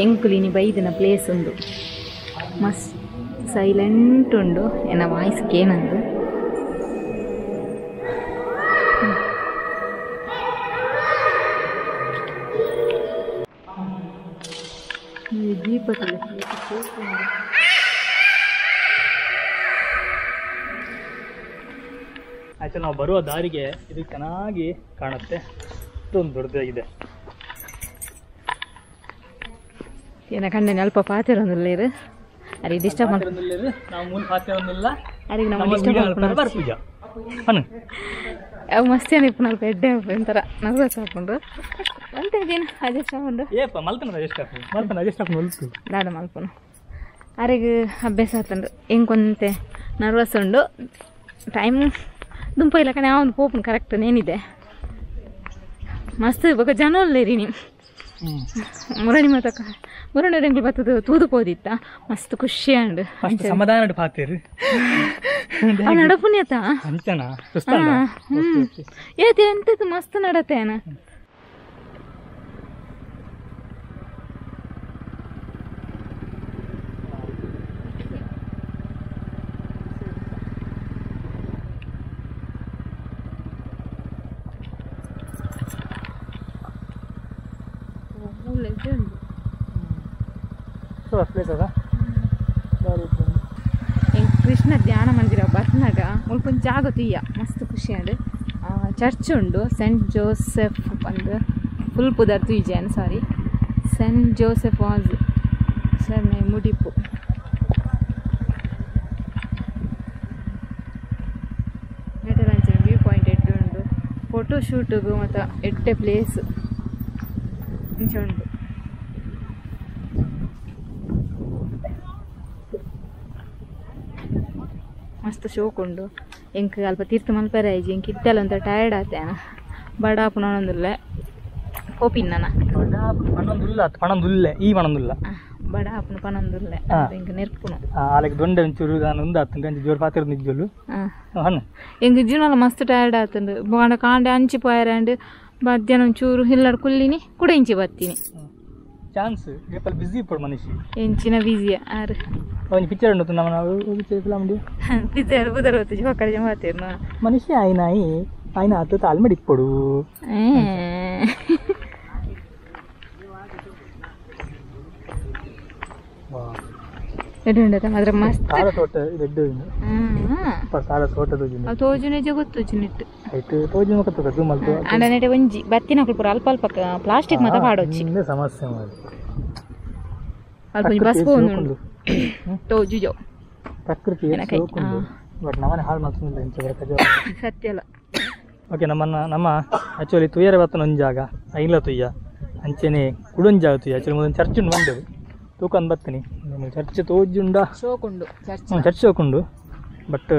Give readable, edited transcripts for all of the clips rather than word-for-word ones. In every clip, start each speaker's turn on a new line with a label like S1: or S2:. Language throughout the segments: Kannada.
S1: ಎಂಕುಲಿನಿ ಬೈದಿನ ಪ್ಲೇಸ್ ಉಂಡು ಮಸ್ತ್ ಸೈಲೆಂಟ್ ಉಂಡು ಎನ್ನ ವಾಯ್ಸ್ ಕೇನಂದು ದೀಪದಲ್ಲಿ
S2: ಆಯ್ತು ನಾವು ಬರುವ ದಾರಿಗೆ ಇದು ಚೆನ್ನಾಗಿ ಕಾಣುತ್ತೆ ಇಷ್ಟೊಂದು ದೊಡ್ಡದಾಗಿದೆ
S1: ಏನ ಕಂಡೇನೆ ಅಲ್ಪ ಪಾತಿರೊಂದಿಲ್ಲ ಇರು ಅರಿಗೆ ಡಿಸ್ಟರ್ಬ್
S2: ಮಾಡ್ತಿರೊಂದಿಲ್ಲ ನಾವು ಮೂಲ ಪಾತಿರೊಂದಿಲ್ಲ
S1: ಅರಿಗೆ ನಾವು ಡಿಸ್ಟರ್ಬ್
S2: ಮಾಡ್ಕೊಂಡು ಪೂಜಾ ಅನ್ನು
S1: ಅವು ಮಸ್ತ್ ಏನಿಪ್ಪ ನಾವು ಎಡ್ಡೆ ಒಂಥರ ನಗರ ಹಾಕೊಂಡ್ರು ಅಂತ ಇದೇನು ಅಡ್ಜಸ್ಟ್ ಹಾಕೊಂಡು
S2: ಏಪ್ಪ ಮಲ್ಪನ ಅಡ್ಜಸ್ಟ್ ಹಾಕೊಂಡು ಹೊಲ್ತು
S1: ದಾಡ ಮಲ್ಪನು ಅರಿಗೆ ಅಭ್ಯಾಸ ಆತಂಡು ಹೆಂಗೆ ನರ್ವಸ್ ಉಂಡು ಟೈಮ್ ದುಂಪ ಇಲ್ಲ ಕಣೆ ಒಂದು ಪೋಪನ್ ಕರೆಕ್ಟ್ ಏನಿದೆ ಮಸ್ತ್ ಇವಾಗ ಜನ ಒಳ್ಳೆರಿ ನೀವು ಮುರಣಿ ಮತಕ ಮುರಣಿ ರೆಂಗ್ಳು ಬರ್ತದ ತೂದು ಪೋದಿತ್ತ ಮಸ್ತ್ ಖುಷಿ ಅಂಡ್
S2: ಸಮಾಧಾನ ಪಾತೀರಿ
S1: ನಡಪುಣ್ಯತ ಏತಿ ಎಂತದ್ದು ಮಸ್ತ್ ನಡತೇನ ಕೃಷ್ಣ ಧ್ಯಾನ ಮಂದಿರ ಬರ್ನಾಗ ಮುಲ್ಪೊಂದು ಜಾಗ ತುಯ್ಯ ಮಸ್ತ್ ಖುಷಿ ಅಂಡ್ ಚರ್ಚ್ ಉಂಡು ಸೆಂಟ್ ಜೋಸೆಫ್ ಅಂದ್ ಫುಲ್ ಪುದರ್ ತುಯ್ಜೇನು ಸಾರಿ ಸೆಂಟ್ ಜೋಸೆಫ್ ವಾಸ್ ಸರ್ ಮುಡಿಪು ವ್ಯೂ ಪಾಯಿಂಟ್ ಎಡ್ಡು ಉಂಡು ಫೋಟೋ ಶೂಟಿಗೂ ಮತ್ತು ಎಡ್ಡೆ ಪ್ಲೇಸ್ ಇಂಚೆ ಉಂಡು ಮಸ್ತ್ ಶೋಕ್ ಉಂಡು ಎಂಕ್ ಅಲ್ಪ ತೀರ್ಥ ಮಲ್ಪರೆ ಆಯ್ಜಿ ಎಂಕ್ ಇತ್ತಲ್ಲ ಅಂತ ಟಯರ್ಡ್ ಆತೇನ ಬಡಾಪು ನಾನೊಂದುಲ್ಲೆ ಕೋಪಿನ್ನ
S2: ಈ ಮಣಂದುಲ್ಲ
S1: ಬಡಾಪುನ ಪನೊಂದುಲ್ಲೆ ಎಂಕ್ ನೆರ್ಪುನು
S2: ಆಲೆಗ್ ದೊಂಡೆ ಒಂಚೂರು ಒಂದು ಹತ್ತು ಗಂಟೆ ಜೋರು ಪಾತ್ರ ನಿಜ್ಜೋಲು
S1: ಎಂಕ್ ಜೀವನ ಮಸ್ತ್ ಟಯರ್ಡ್ ಆತಂಡು ಬಾಂಡ ಕಾಂಡೆ ಅಂಚಿ ಪಾಯರಂಡ್ ಮಧ್ಯಾಹ್ನ ಒಂಚೂರು ಹಿಲ್ಲಡ್ ಕುಲ್ಲಿನಿ ಕೂಡ ಇಂಚಿ ಬರ್ತೀನಿ
S2: ಚಾನ್ಸ್ ಏಪಲ್ ಬಿಜಿ ಇಪ್ಪಡು ಮನುಷ್ಯ
S1: ಎಂಚಿನ ಬಿಜಿಯ ಆರು
S2: ಅವನು ಪಿಕ್ಚರ್ ಉಂಟು ನಮ್ಮ ನಾವು ಫಿಲಮ್
S1: ಪಿಕ್ಚರ್ ಬುದರ ಹೊತ್ತು ಜೋಕಡೆ ಜಮಾತೇನು
S2: ಮನುಷ್ಯ ఆయన అటు తాల్మడి ఇప్పుడు
S1: ఎడుండత మాత్రం మస్త్
S2: సార తోట రెడ్ సార తోట తోజిని
S1: తోజునే జగొತ್ತುಜಿನಿಟ್ಟು
S2: అయితే తోజిನ ఒక ತೋದು ಮಲ್ತು
S1: ಅಂಡನೆಟೆ ಒಂಜಿ ಬತ್ತಿನಕಲು ಪುರ ಅಲ್ಪ ಅಲ್ಪ ಪ್ಲಾಸ್ಟಿಕ್ ಮತ ಪಾಡೊಚ್ಚಿ
S2: ಇಂದ ಸಮಸ್ಯೆ ಮಾಡಿ
S1: ಅಲ್ಪ ಬಸ್ ಹೋಗುಂಡು ತೋಜುಜೋ
S2: ಪ್ರಕೃತಿ ಸೋಕುಂಡು ಬಟ್ ನಮ್ಮನೆ ಹಾಳು ಮಾಡ್ತಿಲ್ಲ ಇಂಚ ಬರಕಜೋ
S1: ಸತ್ಯ ಅಲ್ಲ
S2: ಓಕೆ ನಮ್ಮ ಆ್ಯಕ್ಚುಲಿ ತುಯ್ಯರೆ ಬತ್ತನ ಒಂದು ಜಾಗ ಐಲ ತುಯ್ಯ ಅಂಚೆನೆ ಕುಡೊಂದು ಜಾಗ ತುಯ್ಯ ಆ್ಯಕ್ಚುಲಿ ಮೊದಲು ಚರ್ಚ್ ಉಂಡು ಬಂದೆವು ತೂಕಂದು ಬರ್ತೀನಿ ಚರ್ಚ್ ತೋಜುಂಡ
S1: ಶೋಕುಂಡು
S2: ಚರ್ಚ್ ಶೋಕುಂಡು ಬಟ್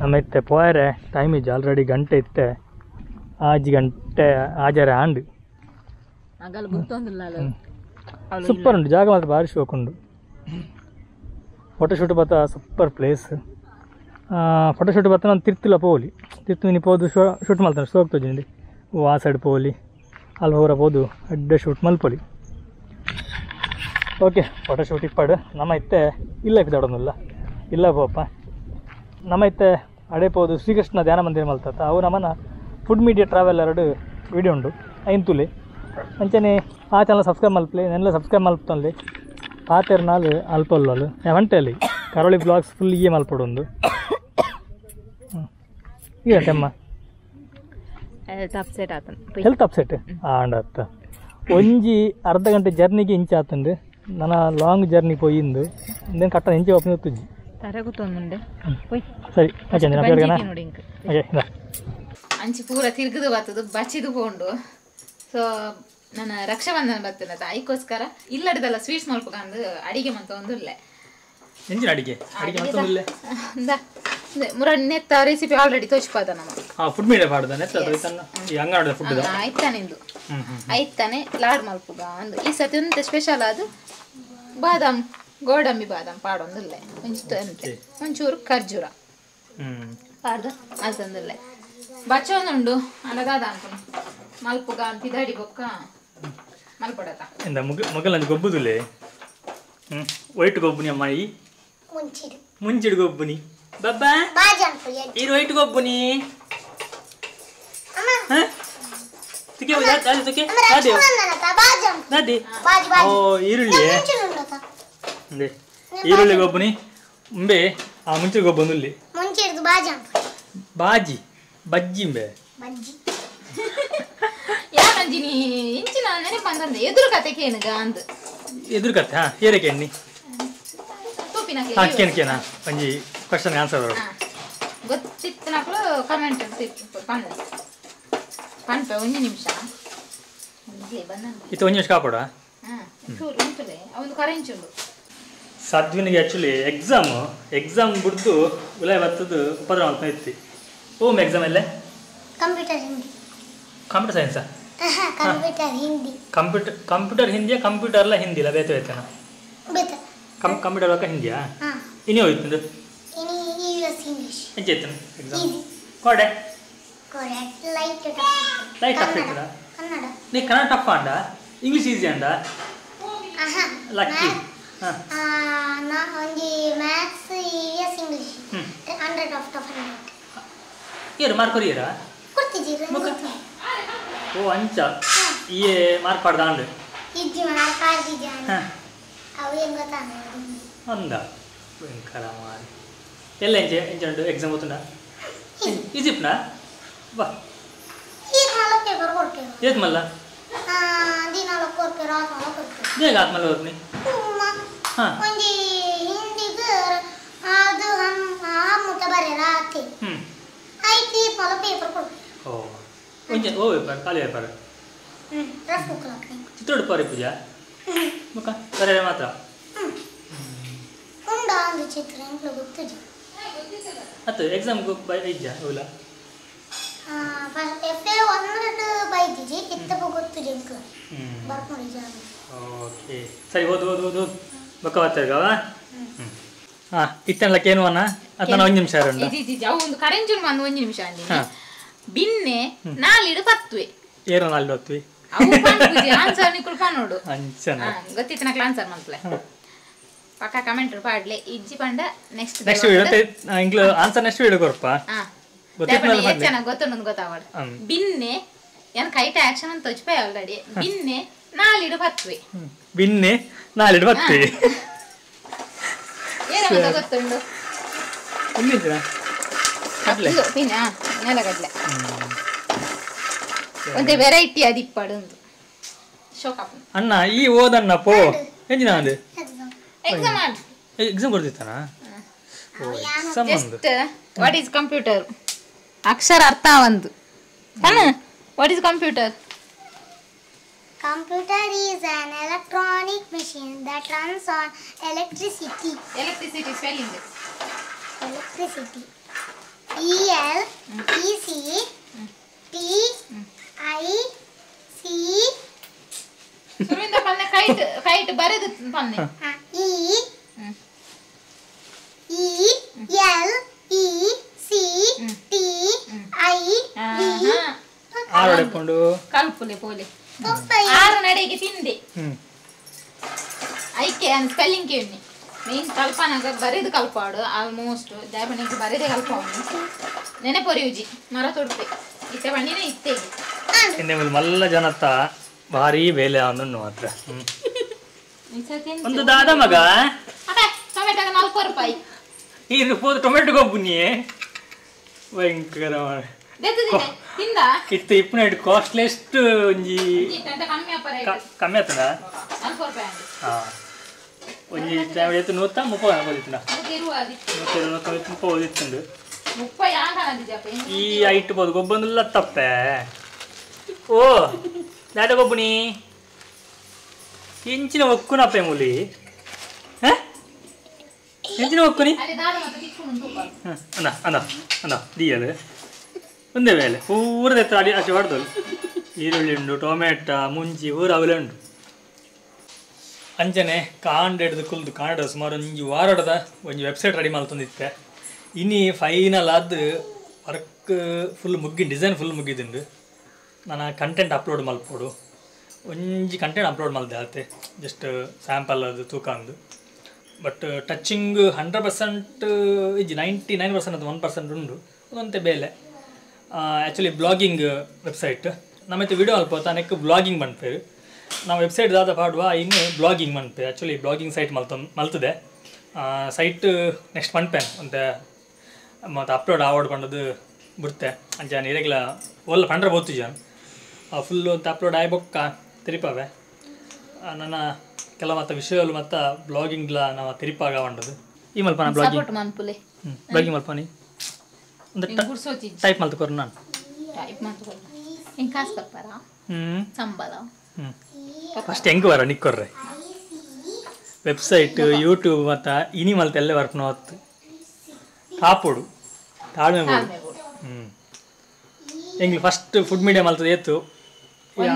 S2: ನಮ್ಮ ಇತ್ತೆ ಪೋಯರೆ ಟೈಮ್ ಇಜ್ಜಿ ಆಲ್ರೆಡಿ ಗಂಟೆ ಇತ್ತೆ 5 ಗಂಟೆ ಆಜಾರೆ ಆಂಡು ಸೂಪರ್ ಉಂಟು ಜಾಗ ಮಾತ್ರ ಭಾರಿ ಶೋಕುಂಡು ಫೋಟೋಶೂಟ್ ಬತ್ತ ಸೂಪರ್ ಪ್ಲೇಸ್ ಫೋಟೋಶೂಟ್ ಬತ್ತ ನಾನು ತಿರ್ತಿಲ್ಲ ಪೋಲಿ ತಿರ್ತು ಪೋದು ಶೂಟ್ ಮಾಡ್ತಾನೆ ಶೋಕ್ ತೋಜಿಂಡಿ ಆ ಸೈಡ್ ಪೋಲಿ ಅಲ್ಲಿ ಹೊರ ಪೋದು ಅಡ್ಡ ಶೂಟ್ ಮಲ್ಪೊಲಿ ಓಕೆ ಫೋಟೋಶೂಟ್ ಇಪ್ಪಡು ನಮ್ಮ ಇತ್ತೆ ಇಲ್ಲ ಇಪ್ಪದೊಡೊಂದಿಲ್ಲ ಇಲ್ಲ ಪೋಪ ನಮ್ಮ ಇತ್ತೆ ಅಡೆ ಪೋದು ಶ್ರೀಕೃಷ್ಣ ಧ್ಯಾನ ಮಂದಿರ ಮಲ್ತತ್ತ ಅವು ನಮ್ಮನ್ನ ಫುಡ್ ಮೀಡಿಯಾ ಟ್ರಾವೆಲ್ 2 ವೀಡಿಯೋ ಉಂಡು ಐಂತುಲಿ ಅಂಚನೆ ಆ ಚಾನಲ್ ಸಬ್ಸ್ಕ್ರೈಬ್ ಮಲ್ಪಲಿ ನೆಲ್ಲ ಸಬ್ಸ್ಕ್ರೈಬ್ ಮಲ್ಪಲ್ಲಿ ಪಾತೆರ್ ನಾಲ್ ಅಲ್ಪಲ್ಲಲು ಒಂಟೆಲಿ ಕರಾವಳಿ ವ್ಲಾಗ್ಸ್ ಫುಲ್ ಹೀಗೆ ಮಲ್ಪಡೊಂದು ಈಗ ಟೆಮ್ಮ ಹೆಲ್ತ್ ಅಪ್ಸೆಟ್ ಆಂಡತ್ತ ಒಂಜಿ ಅರ್ಧ ಗಂಟೆ ಜರ್ನಿಗೆ ಇಂಚೆ ಆತಂಡು ನನ್ನ ಲಾಂಗ್ ಜರ್ನಿ ಪೋಯಿಂದು ಇಂದೇನು ಕಟ್ಟ ಇಂಚೆ ಒಪ್ಪನೆ ತುಜ್ಜಿ ಸರಿ ಓಕೆ
S1: ಅಂಚಿ ಪೂರ ತಿರುಗದು ಬರ್ತದು ಬಚ್ಚಿದು ಪೋಂಡು ಸೊ ನನ್ನ ರಕ್ಷಾಬಂಧನ ಬರ್ತದೆ ಅದಕ್ಕೋಸ್ಕರ ಇಲ್ಲಡದಲ್ಲ ಸ್ವೀಟ್ಸ್ ಮಲ್ಪಕಂದು ಅಡಿಗೆ ಮಂತ ಒಂದುಲ್ಲೆ
S2: ಎಂಜಿನ ಅಡಿಗೆ
S1: ನೆತ್ತ ರೆಸಿಪಿ ಆಲ್ರೆಡಿ ತೋಚ್ಪಾದ ನಮ್ಮ
S2: ಫುಡ್ ಮೀಡಿಯಾ ಪಾಡ್ದ ನೆತ್ತ ಈ ಅಂಗಡಿದ ಫುಡ್
S1: ಆಯ್ತಾನೆ ಇಂದು ಆಯ್ತಾನೆ ಲಾಡ್ ಮಲ್ಪುಗ ಅಂದು ಈ ಸತಿ ಎಂತ ಸ್ಪೆಷಲ್ ಅದು ಬಾದಾಮ್ ಗೋಡಂಬಿ ಬಾದಾಮ್ ಪಾಡೊಂದುಲ್ಲೆ ಒಂಚೂರು ಖರ್ಜೂರ ಪಾಡ್ದ ಅದಂದುಲ್ಲೆ ಬಚ್ಚ ಒಂದುಂಡು ಅನಗಾದ ಅನ್ಕೊಂಡು ಮಲ್ಪುಗ ಪಿದಾಡಿ ಬೊಕ್ಕ ಮಲ್ಪಡತಾ
S2: ಇಂದ ಮೊಗಲಂದು ಗೊಬ್ಬುದುಲೆ ವೈಟ್ ಗೊಬ್ಬುನಿ ಅಮ್ಮಾಯಿ ಮುಂಚಿಡು ಗೊಬ್ಬುನಿ ಬಬ್ಬಾ ಇದು ವೈಟ್ ಗೊಬ್ಬುನಿ ತಿಕ್ಕೆ ದಾದಿ ತಿಕ್ಕೆ ದಾದಿ ದಾದಿ ಓ ಈರುಳ್ಳಿ ಅಂದೆ ಈರುಳ್ಳಿ ಗೊಬ್ಬುನಿ ಉಂಬೆ ಆ ಮುಂಚಿಡು ಗೊಬ್ಬುಂದುಲ್ಲಿ ಬಾಜಿ ಬಜ್ಜಿ ಇಂಬೆ
S1: ಯಾನಂಜಿನಿ ಇಂಚಿನ ನೆನಪಂಗಂದೆ ಎದುರು ಕತೆ ಕೇನುಗ ಅಂದ್
S2: ಎದುರು ಕತೆ ಹಾ ಏರಕ್ಕೆ ಎಣ್ಣಿ
S1: ತೂಪಿನ
S2: ಹಾ ಕೇನ ಒಂಜಿ ಕ್ವಶನ್ ಆನ್ಸರ್ ಬರೋದು
S1: ಗೊತ್ತಿತ್ತನಕ್ಲು ಕಮೆಂಟ್ ಪನ್ಪೆ 1 ನಿಮಿಷ
S2: ಇದು 1 ನಿಮಿಷ ಕಾಪಾಡ
S1: ಅವನು ಕರೆಂಚುಂಡು
S2: ಸದ್ವಿನಿಗೆ ಆ್ಯಕ್ಚುಲಿ ಎಕ್ಸಾಮ್ ಬಿಡ್ದು ಉಲಾಯ್ ಬರ್ತದ್ದು ಉಪದ್ರ ಅಂತ ಇತ್ತು ಓಮ್ ಎಕ್ಸಾಮ್ ಅಲ್ಲೇ ಕಂಪ್ಯೂಟರ್ ಸೈನ್ಸಾ ಕಂಪ್ಯೂಟರ್ ಹಿಂದಿಯಾ ಕಂಪ್ಯೂಟರ್ಲ ಹಿಂದಿಲ್ಲ ಬೇತೆ ಬೇತನ ಕಂಪ್ಯೂಟರ್ ಒಳಗೆ ಹಿಂದಿಯಾ ಇನಿ ಹೋಯ್ತು ಹೆಂಚೆತ್ತು ಎಕ್ಸಾಮ್ ಕೊಡೆ ಲೈಟ್ ಟಫ್ ಇತ್ತದ ನೀ ಕನ್ನಡ ಟಫ್ ಅಂಡ ಇಂಗ್ಲೀಷ್ ಈಸಿ ಅಂಡ ಲಕ್ಕಿ ಏರು ಮಾರ್ಕ್ ಕೊರಿಯರಾ ಓ ಅಂಚ ಈ ಮಾರ್ಕ್ ಪಡ್ದಾಂಡು ಅಂದ ಭಯಂಕರ ಮಾರಿ ಎಲ್ಲ ಎಂಚುಂಡು ಎಕ್ಸಾಮ್ ಹೋತುಂಡ ಈಜಿಪ್ಟ್ನ ಬಾ ಏತ್ ಮಲ್ಲ ಬೇಗ ಆತ್ಮಲ್ಲ ಹೋಗ್ನಿ ಹಾಂ ಓ ಓ ಪೇಪರ್ ಖಾಲಿ ಪೇಪರ್ ಚಿತ್ರೋಡು ಪಾರಿ ಪೂಜಾ ಮುಖ ಬರ ಮಾತ್ರ ಅತ್ತು ಎಕ್ಸಾಮ್ ಇಜ್ಜ ಓಲ ಓಕೆ ಸರಿ ಓದು ಬೊಕ್ಕ ಬರ್ತಾಗ ಹಾಂ ಇತ್ತನ್ಲಕ್ಕೆ ಏನು ಅನ್ನ ಅದನ್ನ 1 ನಿಮಿಷ
S1: ಒಂದು ಕರೆಂಚುನ್ ಬಂದು 1 ನಿಮಿಷ ಅಂದಿನಿ ಬಿನ್ನೆ ನಾಲಿಡು ಪತ್ವೆ
S2: ಏರೋ ನಾಲಿಡು ಪತ್ವೆ
S1: ಆನ್ಸರ್ ನಿಕುಲ್ ಪನ್ನೋಡು
S2: ಅಂಚನ
S1: ಗೊತ್ತಿತ್ತು ನಕ್ಲ ಆನ್ಸರ್ ಮನ್ಪಲೆ ಪಕ್ಕ ಕಮೆಂಟ್ ಪಾಡ್ಲೆ ಇಜ್ಜಿ ಪಂಡ next
S2: video answer next video ಕೊರಪ್ಪ
S1: ಚೆನ್ನಾಗಿ ಗೊತ್ತುಂಡು ಗೊತ್ತಾವಾಡು ಬಿನ್ನೆ ಏನ್ ಕೈಟ ಆಕ್ಷನ್ ಅಂತ ತೋಚ್ಪೆ ಆಲ್ರೆಡಿ ಬಿನ್ನೆ ನಾಲಿಡು ಪತ್ವೆ
S2: ಬಿನ್ನೆ ನಾಲಿಡು ಪತ್ವೆ
S1: ಏನಂತ ಗೊತ್ತುಂಡು ನೆಲಗಡ್ಲೆ ಒಂದೇ ವೆರೈಟಿ ಅದಿಪ್ಪಡು
S2: ಅಣ್ಣ ಈ ಓದಣ್ಣ ಪೋ ಎಂಜಿನ ಅದು ಎಕ್ಸಾಮ್ ಕೊಡ್ತಿತ್ತಾನ
S1: ಜಸ್ಟ್ ವಾಟ್ ಈಸ್ ಕಂಪ್ಯೂಟರ್ ಅಕ್ಷರ ಅರ್ಥ ಒಂದು what is computer
S3: Computer is an electronic machine that runs on electricity.
S1: Electricity spelling.
S3: Electricity. E-L-E-C-T-I-C.
S1: ಸುರಿಂದ ಪನ್ನೆ ಕೈಟ್ ಬರೆದು ಪನ್ನೆ
S3: E-L-E-C-T-I-V.
S2: ಆರೋಡಿಕೊಂಡು
S1: ಕಲ್ಪುಲೆ ಪೋಲೆ 6 ನಡೆಗೆ ತಿಂದೆ ಐಕೆ ಅಂತ ಸ್ಪೆಲ್ಲಿಂಗ್ ಕೇಳಿ ಮೇನ್ ಕಲ್ಪನಾಗ ಬರೆದು ಕಲ್ಪಾಡು ಆಲ್ಮೋಸ್ಟ್ ಜಾಪನಿಗೆ ಬರೆದೇ ಕಲ್ಪಾಡು ನೆನಪೊರಿಯುಜಿ ಮರ ತೊಡ್ತೆ ಇತ್ತೆ ಬಣ್ಣಿನ ಇತ್ತೇಗೆ
S2: ಹಿಂದೆ ಮಲ್ಲ ಜನತ ಭಾರಿ ಬೇಲೆ ಅವನು ಮಾತ್ರ ಒಂದು ದಾದ ಮಗ
S1: ಟೊಮೆಟೊ 4 ರೂಪಾಯಿ
S2: ಇದು ಟೊಮೆಟೊ ಗೊಬ್ಬುನಿ ಭಯಂಕರ ಇತ್ತು ಇಪ್ಪನ ಇಟ್ಟು ಕಾಸ್ಟ್ಲೆಸ್ಟ್ ಒಂಜಿ ಕಮ್ಮಿ ಆತದ ಹಾಂ ಒಂಜಿ ಎತ್ತು 130 ಓದಿತ್ತು 130 ಓದಿತ್ತುಂಡು ಈ ಐಟ್ ಬೋದು ಗೊಬ್ಬಂದಿಲ್ಲ ತಪ್ಪೆ ಓ ದಾಟ ಗೊಬ್ಬುನಿ ಎಂಚಿನ ಒಕ್ಕುನಪ್ಪೆ ಮುಲಿ ಎಂಚಿನ ಒಕ್ಕುನಿ ಅನ್ನ ಅನ್ನ ಅನ್ನ ದೀಯದು ಒಂದೇ ಮೇಲೆ ಪೂರದ ಎತ್ತರ ಅಡಿ ಅಷ್ಟು ಹೊಡೆದಳು ಈರುಳ್ಳಿ ಉಂಡು ಟೊಮೆಟೊ ಮುಂಚಿ ಊರು ಅವಲೆ ಉಂಡು ಅಂಚನೆ ಕಾಂಡ ಹಿಡ್ದು ಕುಲ್ದು ಕಾಂಡ ಸುಮಾರು ಒಂಜಿ ವಾರಡದ ಒಂಜಿ ವೆಬ್ಸೈಟ್ ರೆಡಿ ಮಾಡ್ತಂದಿತ್ತೆ ಇನಿ ಫೈನಲ್ ಆದ ವರ್ಕ್ ಫುಲ್ ಮುಗ್ಗಿ ಡಿಸೈನ್ ಫುಲ್ ಮುಗಿದುಂಡು ನಾನು ಕಂಟೆಂಟ್ ಅಪ್ಲೋಡ್ ಮಲ್ಪೋಡು ಒಂಜಿ ಕಂಟೆಂಟ್ ಅಪ್ಲೋಡ್ ಮಾಡಿದೆ ಆತೆ ಜಸ್ಟ್ ಸ್ಯಾಂಪಲ್ ಅದು ತೂಕ ಅಂದು ಬಟ್ ಟಚಿಂಗ್ 100% ಇಜ್ಜಿ 99% ಅದು 1% ಉಂಡು ಒಂದಂತೆ ಬೇಲೆ ಆ್ಯಕ್ಚುಲಿ ಬ್ಲಾಗಿಂಗ್ ವೆಬ್ಸೈಟ್ ನಮ್ಮತ್ತೆ ವಿಡಿಯೋ ಅಲ್ಪ ತಾನಕ್ಕೆ ಬ್ಲಾಗಿಂಗ್ ಮನ್ಪೇರು ನಾವು ವೆಬ್ಸೈಟ್ ದಾದ ಪಾಡುವ ಇನ್ನು ಬ್ಲಾಗಿಂಗ್ ಮನ್ಪೇರು ಆ್ಯಕ್ಚುಲಿ ಬ್ಲಾಗಿಂಗ್ ಸೈಟ್ ಮಲ್ತದೆ ಸೈಟ್ ನೆಕ್ಸ್ಟ್ ಮನ್ಪೇನು ಅಂತ ಮತ್ತು ಅಪ್ಲೋಡ್ ಆವಡ್ ಪಂಡದು ಬಿಡ್ತೆ ಅಂಚಾನ ಇರೆಗ್ಲ ಒಲ್ಲ ಪಂಡ್ರೆ ಬೋತು ಜಾನ್ ಫುಲ್ಲು ಅಂತ ಅಪ್ಲೋಡ್ ಆಗಿ ಬೊಕ್ಕ ತಿರುಪವೆ ನನ್ನ ಕೆಲವು ಮತ್ತು ವಿಷಯಗಳು ಮತ್ತು ಬ್ಲಾಗಿಂಗ್ಲ ನಾವು ತಿರುಪಾಗ ಬಂಡದು ಈ ಮಲ್ಪನ ಬ್ಲಾಗಿಂಗ್ ಬ್ಲಾಗಿಂಗ್ ಮಲ್ಪನಿ ಒಂದು ಟೈಪ್ ಮಲ್ತಕೊರು ನಾನು ಫಸ್ಟ್ ಹೆಂಗೆ ಬರ ನಿಕ್ಕೊರ್ರೆ ವೆಬ್ಸೈಟ್ ಯೂಟ್ಯೂಬ್ ಮತ್ತು ಇನಿ ಮಲ್ತ ಎಲ್ಲ ವರ್ಪ್ನ ಹೊತ್ತು ಕಾಪುಡು ತಾಳ್ಮೆ ಬೋಡು ಹೆಂಗೆ ಫಸ್ಟ್ ಫುಡ್ ಮೀಡಿಯಾ ಮಲ್ತದ ಏತು 1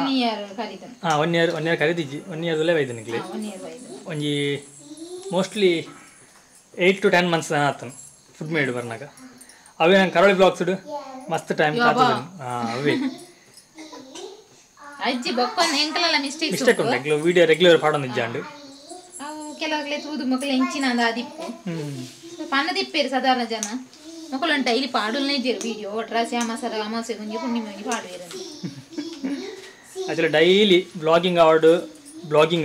S2: year ಕರೀತಿಜ್ಜಿ 1 year ಒಳ್ಳೆ ಬೈದು ನಿಂಗೆ ಒಂಜಿ ಮೋಸ್ಟ್ಲಿ 8 to 10 months ಆತನು ಫುಡ್ ಮೀಡಿಯಾ ಬರ್ನಾಗ ಅವೇ ನಂಗೆ ಕರಾವಳಿ ವ್ಲಾಗ್ಸ್ ಇಡು ಮಸ್ತ್ ಟೈಮ್ ಅವೇ ಮಿಸ್ಟೇಕ್ ಉಂಟು ಎಂಕ್ಲು ವಿಡಿಯೋ ರೆಗ್ಯುಲರ್ ಪಾಡೋದು ನಿಜಾಂಡು
S1: ಕೆಲವಾಗಲೇ ತೂದು ಮಕ್ಕಳು ಹೆಂಚಿನ ದಿಪ್ಪು ಪಣ್ಣ ದಿಪ್ಪೇರು ಸಾಧಾರಣ ಜನ ಮಕ್ಕಳು ಡೈಲಿ ಪಾಡುಲ್ನೇ ಇದ್ದೀರು ವಿಡಿಯೋ ಒಟ್ರ ಶ್ಯಾಮಸರ ಅಮಾಸೆ ಗುಂಜಿ ಪುಣ್ಣಿಮೆ ಗುಂಜಿ ಪಾಡುವೇರು
S2: ಆ್ಯಕ್ಚುಲಿ ಡೈಲಿ ಬ್ಲಾಗಿಂಗ್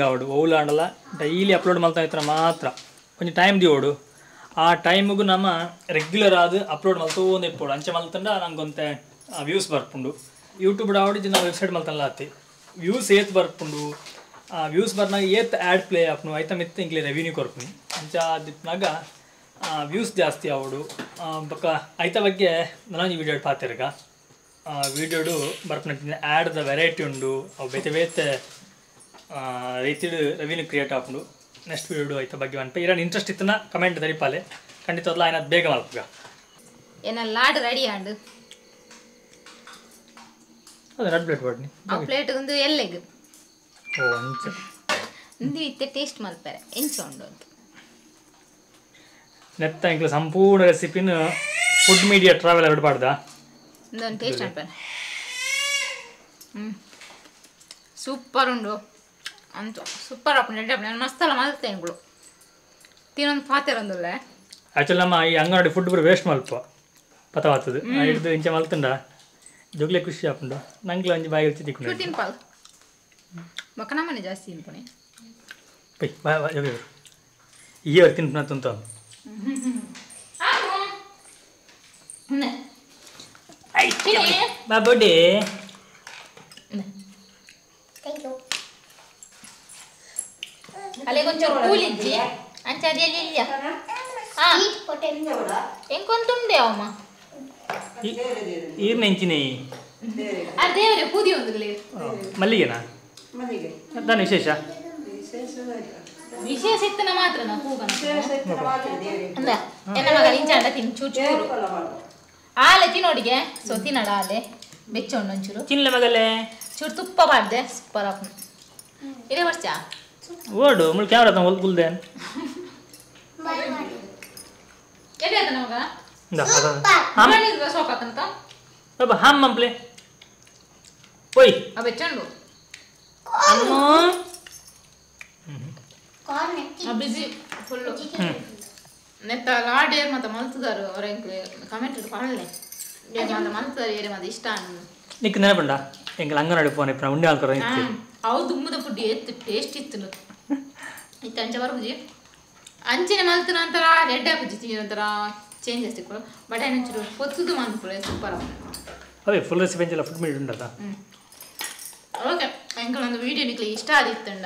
S2: ಆವಡು ಓವುಲ ಆಂಡಲ್ಲ ಡೈಲಿ ಅಪ್ಲೋಡ್ ಮಾಡ್ತಾ ಇರ್ತಾರೆ ಮಾತ್ರ ಕೊಂಚ ಟೈಮ್ ದಿವೋಡು ಆ ಟೈಮಿಗೂ ನಮ್ಮ ರೆಗ್ಯುಲರ್ ಆದ ಅಪ್ಲೋಡ್ ಮಲ್ತೋಂದು ಇಪ್ಪೋಡು ಅಂಚೆ ಮಲ್ತಂಡ ನಂಗೊಂತೆ ವ್ಯೂಸ್ ಬರ್ಪುಂಡು ಯೂಟ್ಯೂಬ್ ಆವಡಿ ನಾವು ವೆಬ್ಸೈಟ್ ಮಲ್ತಲ್ಲ ಆತಿ ವ್ಯೂಸ್ ಏತ್ ಬರ್ಪುಂಡು ವ್ಯೂಸ್ ಬರ್ನಾಗ ಏತ್ ಆ್ಯಡ್ ಪ್ಲೇ ಆಪ್ನು ಐತ ಮಿತ್ತ ಇಂಕ್ಲೆ ರೆವಿನ್ಯೂ ಕೊರ್ಪುನಿ ಅಂಚ ದಿಪ್ನಾಗ ವ್ಯೂಸ್ ಜಾಸ್ತಿ ಆವಡು ಬೊಕ್ಕ ಐತ ಬಗ್ಗೆ ನಾನು ವಿಡಿಯೋ ಪಾತಿರ್ಗ ವಿಡಿಯೋಡು ಬರ್ಪುನ ಆ್ಯಡ್ದ ವೆರೈಟಿ ಉಂಡು ಅವು ಬೇತೆ ಬೇತೆ ರೀತಿಡು ರೆವಿನ್ಯೂ ಕ್ರಿಯೇಟ್ ಆಪುಂಡು ನೆಕ್ಸ್ಟ್ ವಿಡಿಯೋ ಐತ ಬಗ್ಗೆ ಅನ್ಪ ಇರೋ ಇಂಟ್ರೆಸ್ಟ್ ಇತ್ತನ ಕಮೆಂಟ್ ದರಿಪಾಲೆ ಖಂಡಿತ ಅದ್ಲ ಏನಾದ್ರು ಬೇಗ ಮಲ್ಪಗ
S1: ಏನ ಲಾಡ್ ರೆಡಿ ಆಂಡು
S2: ಅದು ರೆಡ್ ಪ್ಲೇಟ್ ಬಾಡ್ನಿ
S1: ಆ ಪ್ಲೇಟ್ ಒಂದು ಎಲ್ಲೆಗ್
S2: ಓ ಅಂಚ
S1: ಇಂದು ಇತ್ತೆ ಟೇಸ್ಟ್ ಮಲ್ಪರೆ ಎಂಚ ಉಂಡು ಅಂತ
S2: ನೆತ್ತ ಇಂಕ್ಲ ಸಂಪೂರ್ಣ ರೆಸಿಪಿನ ಫುಡ್ ಮೀಡಿಯಾ ಟ್ರಾವೆಲ್ ಎರಡು ಪಾಡ್ದ
S1: ಒಂದು ಟೇಸ್ಟ್ ಅನ್ಪೇನೆ ಸೂಪರ್ ಉಂಡು ಅಂತ ಸೂಪರ್ ಅಪ್ಪ ಮಸ್ತಲ್ಲ ಮಲ್ತೆ ಇಂಗಳು ತಿನ್ನೊಂದು ಪಾತ್ರೆ ಒಂದಲ್ಲ
S2: ಆ್ಯಕ್ಚುಲಿ ನಮ್ಮ ಈ ಅಂಗನವಾಡಿ ಫುಡ್ ಬರೋ ವೇಸ್ಟ್ ಮಲ್ಪ ಪತವಾಗ್ತದೆ ಹಿಡಿದು ಇಂಚೆ ಮಲ್ತಂಡ ಜೋಗ್ಲೆ ಖುಷಿ ಆಪುಂಡು ನಂಗೆ ಒಂಜಿ ಬಾಯಿ ರುಚಿ ತಿಕ್ಕೊಂಡು
S1: ತಿನ್ಪಾಲ್ ಮಕ್ಕನ ಮನೆ ಜಾಸ್ತಿ ತಿನ್ಪುಣೆ
S2: ಪೈ ಬಾ ಜೋಗಿ ಈ ತಿನ್ಪುನ ತುಂತ ಬಾ ಬಡ್ಡೆ
S1: ಅಲ್ಲೇ ಕೊಂಚ ಕೂಲಿಜ್ಜಿ ಅಂಚ ಅದೆಲ್ಲಿ ಇಲ್ಲ ಎಂಕೊಂತುಂಡೆ ಅವಮ್ಮ
S2: ಈರ್ನ ಹೆಂಚಿನೇ
S1: ದೇವರೇ ಪೂದಿ ಒಂದು
S2: ಮಲ್ಲಿಗೆನಾ ಅದಾನ ವಿಶೇಷ
S1: ವಿಶೇಷ ಇತ್ತನ ಮಾತ್ರ ನಾ ಕೂಗನ ಅಂದ ಎನ್ನ ಮಗ ಇಂಚಾಂಡ ತಿನ್ ಚೂರು ಆಲೆ ತಿನ್ನೋಡಿಗೆ ಸೊ ತಿನ್ನಡ ಆಲೆ ಬೆಚ್ಚೊಂಡು ಒಂಚೂರು
S2: ಚಿನ್ಲೆ ಮಗಲೇ
S1: ಚೂರು ತುಪ್ಪ ಮಾಡಿದೆ ಸೂಪರ್ ಆಪ್ ಇರೇ ವರ್ಷ
S2: ಓಡು ಮುಳ್ ಕ್ಯಾಮ್ರಾ ತ ಹೊಲ್ಕುಲ್ದೆ
S1: ಎಲ್ಲಿ ಆತ ನಮಗ ಸೋಪ್ ಆತಂತ
S2: ಬಾಬಾ ಹಾಂ ಮಂಪ್ಲೆ ಓಯ್
S1: ಆ ಬೆಚ್ಚೊಂಡು
S2: ಅಮ್ಮ
S1: ಬಿಸಿ ಫುಲ್ಲು ನೆತ್ತ ಲಾಡೇರ್ ಮತ್ತೆ ಮಲ್ತದಾರು ಅವ್ರ ಕಮೆಂಟ್ ಪಾಡಲೆ ಮತ್ತೆ ಮಲ್ತದಾರು ಏರೆ ಮತ್ತೆ ಇಷ್ಟ
S2: ನಿಕ್ ನೆನಪುಂಡ ಎಂಕಲ್ ಅಂಗನವಾಡಿ ಫೋನ್ ಇಪ್ಪ ಉಂಡೆ ಹಾಲ್ಕೊರ
S1: ಅವು ದುಮ್ಮದ ಫುಡ್ ಎತ್ತು ಟೇಸ್ಟ್ ಇತ್ತು ಇತ್ತು ಅಂಚೆ ಬರಬುಜಿ ಅಂಚಿನ ಮಲ್ತನ ಅಂತರ ರೆಡ್ ಆಪುಜಿ ಒಂಥರ ಚೇಂಜ್ ಅಷ್ಟೇ ಕೂಡ ಬಟ್ ಏನಂಚೂರು పొత్తుದು ಮಾಡ್ಕೊಳ್ಳಿ ಸೂಪರ್
S2: ಅವೇ ಫುಲ್ ರೆಸಿಪಿ ಎಲ್ಲ ಫುಡ್ ಮೀಡಿ ಉಂಟದ
S1: ಓಕೆ ಎಂಕಲ್ ಒಂದು ವಿಡಿಯೋ ನಿಕ್ಲಿ ಇಷ್ಟ ಆದಿತ್ತಂಡ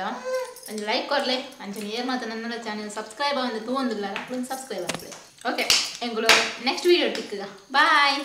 S1: ಒಂದು ಲೈಕ್ ಕೊರ್ಲೆ ಅಂಚನೆ ಏರ್ ಮಾತ ನನ್ನ ಚಾನೆಲ್ ಸಬ್ಸ್ಕ್ರೈಬ್ ಅಂದ್ರೆ ತಗೊಂಡಿಲ್ಲ ಒಂದು ಸಬ್ಸ್ಕ್ರೈಬ್ ಆಗ್ಲಿ ಓಕೆ ಎಂಗಳು ನೆಕ್ಸ್ಟ್ ವಿಡಿಯೋ ಟಿಕ್ಕಗ ಬಾಯ್